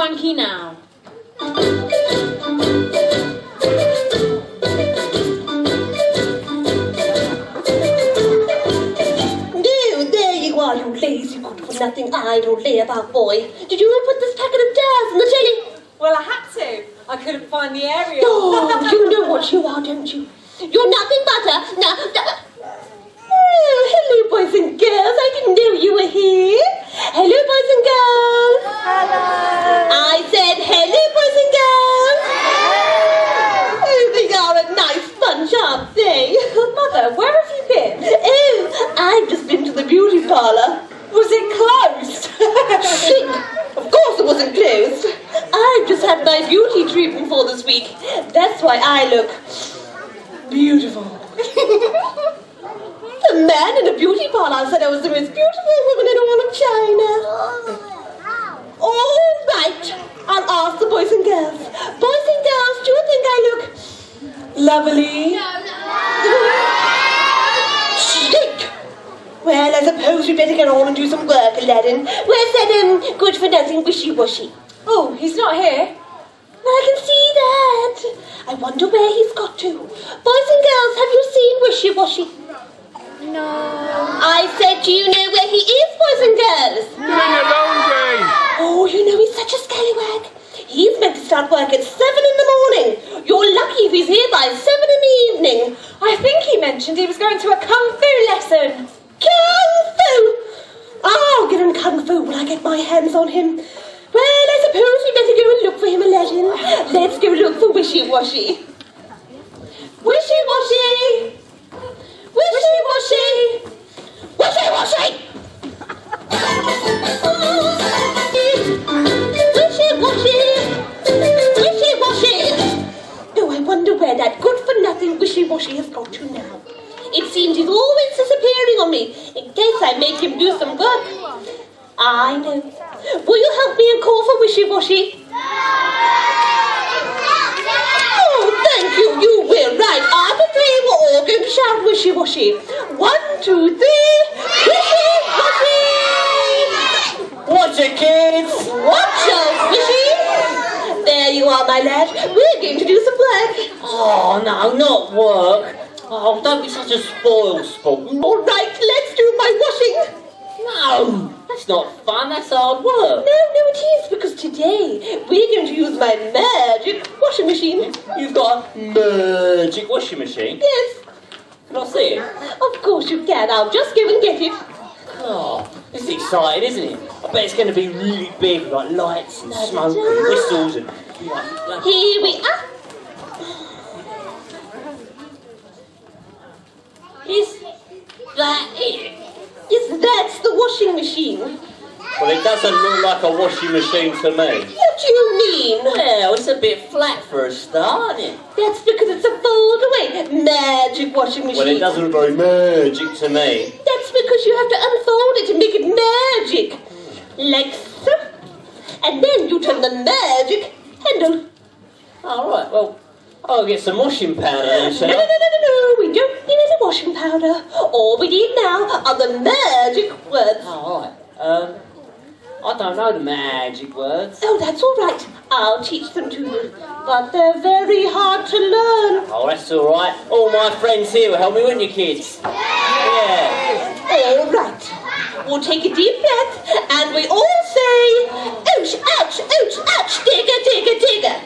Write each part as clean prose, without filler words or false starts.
wanky now. You lazy, good-for-nothing, idle, layabout boy. Did you put this packet of dares in the jelly? Well, I had to. I couldn't find the area. Oh, you know what you are, don't you? You're nothing but a... Oh, hello, boys and girls. I didn't know you were here. Hello, boys and girls. Hello. I said hello, boys and girls. Oh, they are a nice bunch, aren't they? Mother, where have you been? Oh, I've just been to the beauty parlour. Was it closed? Shit! Of course it wasn't closed. I've just had my beauty treatment for this week. That's why I look beautiful. The man in a beauty parlour said I was the most beautiful woman in all of China. All right, I'll ask the boys and girls. Boys and girls, do you think I look lovely? Shit! Well, I suppose we better get on and do some work, Aladdin. Where's that, good-for-nothing wishy-washy? Oh, he's not here. Well, I can see that. I wonder where he's got to. Boys and girls, have you seen wishy-washy? No. I said, do you know where he is, boys and girls? Leave me alone, Jane. Oh, you know, he's such a scallywag. He's meant to start work at 7 in the morning. You're lucky if he's here by 7 in the evening. I think he mentioned he was going to a kung fu lesson. Kung Fu! I'll give him Kung Fu when I get my hands on him. Well, I suppose we better go and look for him, Aladdin. Let's go look for Wishy-Washy. Wishy-Washy! Wishy-Washy! Wishy-Washy! Wishy-Washy! Wishy-Washy! Oh, I wonder where that good-for-nothing Wishy-Washy has got to now. It seems he's always disappearing on me, in case I make him do some work. I know. Will you help me and call for Wishy-Washy? Oh, thank you, you will. Right, after 3, we're all going to shout Wishy-Washy. 1, 2, 3, Wishy-Washy! Watch it, kids! Watch out, Wishy! There you are, my lad. We're going to do some work. Oh, no, not work. Oh, don't be such a spoil sport. All right, let's do my washing. No, that's not fun, that's hard work. No, it is, because today we're going to use my magic washing machine. You've got a magic washing machine? Yes. Can I see it? Of course you can. I'll just go and get it. Oh, this is exciting, isn't it? I bet it's going to be really big, like lights and smoke and whistles and... Here we are. Is that it? Yes, that's the washing machine. Well, it doesn't look like a washing machine to me. What do you mean? Well, it's a bit flat for a start, isn't it? That's because it's a fold-away magic washing machine. Well, it doesn't look very magic to me. That's because you have to unfold it and make it magic. Like so. And then you turn the magic handle. All right, well, I'll get some washing powder then, shall I? No, we don't need any washing powder. All we need now are the magic words. Oh, all right. I don't know the magic words. Oh, that's all right. I'll teach them to you. But they're very hard to learn. Oh, that's all right. All my friends here will help me, won't you, kids? Yeah. All right. We'll take a deep breath and we all say, ouch, ouch, ouch, ouch, digger, digger, digger.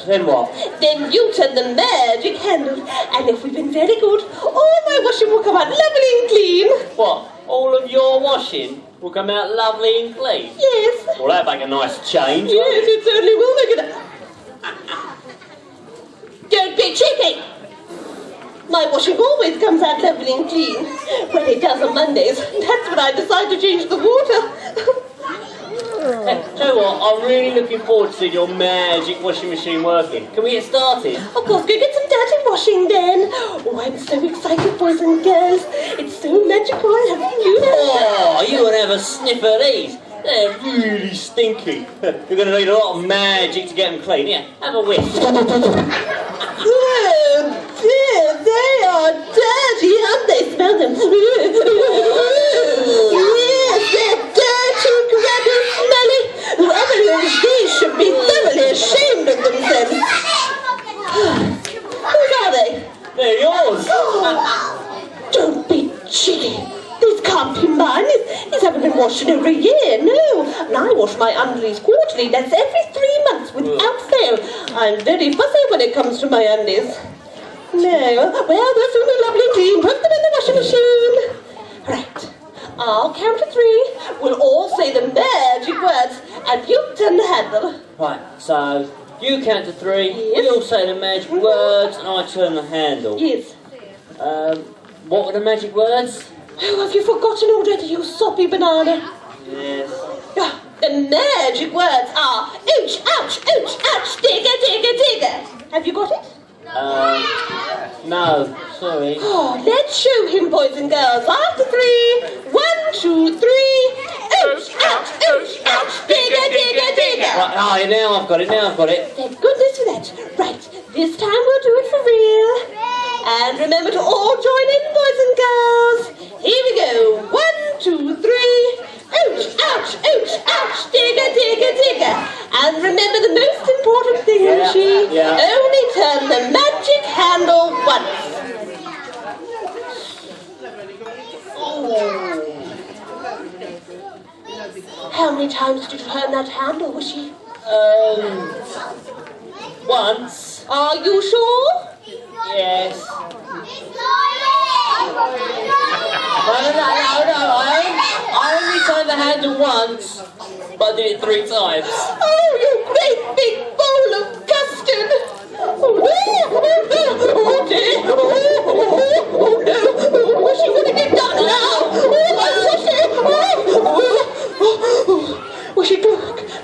Then what? Then you turn the magic handle, and if we've been very good, all my washing will come out lovely and clean. What? All of your washing will come out lovely and clean? Yes. Well, that'll make a nice change. Yes, it certainly will make it. Don't be cheeky. My washing always comes out lovely and clean. Well, it does on Mondays. That's when I decide to change the water. Hey, tell you what, I'm really looking forward to seeing your magic washing machine working. Can we get started? Of course, go get some dirty washing then. Oh, I'm so excited, boys and girls. It's so magical, I have you know. Oh, you want to have a sniff of these? They're really stinky. You're going to need a lot of magic to get them clean. Yeah, have a whiff. Oh dear, they are dirty, aren't they? Smell them. Yes, they're dirty, grubby, smelly. Whoever is washing every year, no. And I wash my undies quarterly, that's every 3 months without fail. I'm very fussy when it comes to my undies. No, well, those will be lovely indeed. Put them in the washing machine. Right, I'll count to 3. We'll all say the magic words, and you turn the handle. Right, so you count to 3, Yes. we all say the magic words, and I turn the handle. Yes. What were the magic words? Oh, have you forgotten already, you soppy banana? Yes. Ah, the magic words are ouch, ouch, ouch, ouch, digger, digger, digger. Have you got it? No, sorry. Oh, let's show him, boys and girls. After 3, 1, 2, 3. Ouch, ouch, ouch, ouch, digger, digger, digger. Right, now I've got it, Thank goodness for that. Right, this time we'll do it for real. And remember to all join in, boys and girls. Here we go. 1, 2, 3. Ouch, ouch, ouch, ouch, digger, digger, digger. And remember the most important thing, Richie. Only turn the magic handle once. How many times did you turn that handle, Wishy? Once. Are you sure? Yes. No. I only turned the handle once, but I did it 3 times. Oh, you great big bowl of custard! Oh dear! Oh no! Wishy, what have you done now? Wishy,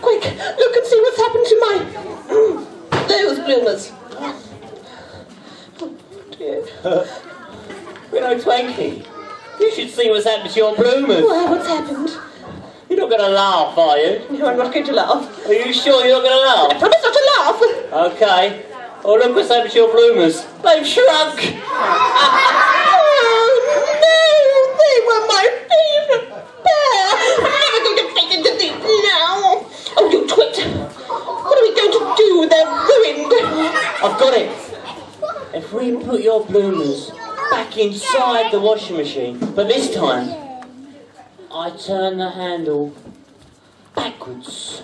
quick! Look and see what's happened to my those bloomers. Oh dear! Twanky, you should see what's happened to your bloomers. Well, what's happened? You're not going to laugh, are you? No, I'm not going to laugh. Are you sure you're not going to I laugh? promise not to laugh. Okay. Oh, look what's happened to your bloomers. They've shrunk. Oh no! They were my favourite pair. I'm never going to fit into these now. Oh, you twit! What are we going to do? They're ruined. I've got it. If we put your bloomers back inside the washing machine, but this time I turn the handle backwards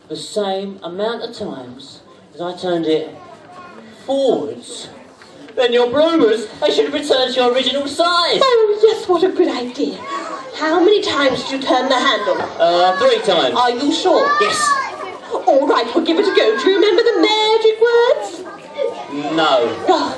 the same amount of times as I turned it forwards, then your bloomers, they should have returned to your original size. Oh yes, what a good idea. How many times did you turn the handle? 3 times. Are you sure? Yes. All right, we'll give it a go. Do you remember the magic words? No. Oh,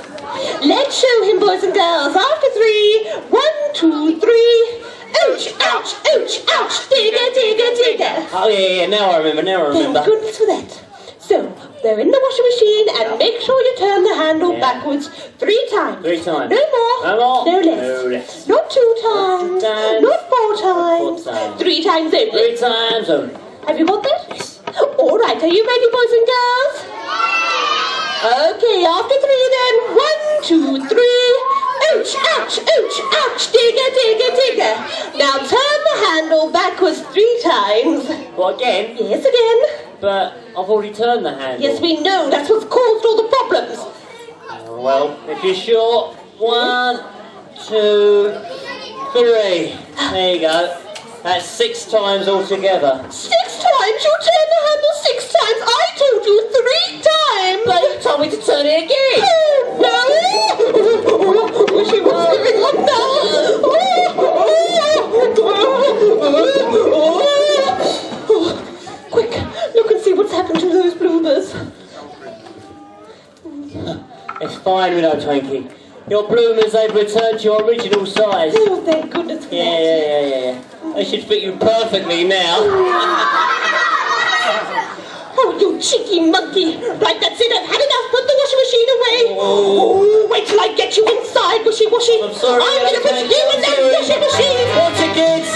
let's show him, boys and girls. After 3, 1, 2, 3. Ouch, ouch, ouch, ouch, digger, digger, digger. Oh yeah, now I remember. Thank goodness for that. So, they're in the washing machine, and make sure you turn the handle backwards 3 times. 3 times. No more. No more. No less. No less. Not 2 times. times. Not 4 times. 4 times. 3 times only. 3 times only. Have you got that? Yes. All right, are you ready, boys and girls? Okay, after 3 then. 1, 2, 3. Ouch, ouch, ouch, ouch, digger, digger, digger. Now turn the handle backwards 3 times. What, again? Yes, again. But I've already turned the handle. Yes, we know. That's what's caused all the problems. Oh, well, if you're sure, 1, 2, 3. There you go. That's 6 times altogether. 6 times? You turned the handle 6 times. I told you 3 times. But you told me to turn it again. Oh, no. She was giving up now. Quick, look and see what's happened to those bloomers. It's fine, Twanky. Your bloomers, they've returned to your original size. Oh, thank goodness for that. Yeah. They should fit you perfectly now. Oh, you cheeky monkey. Right, that's it. I've had enough. Put the washing machine away. Oh, wait till I get you inside, wishy-washy. I'm sorry, I'm going to put Twanky, you in that I'm sorry. washing machine. Watch it, kids.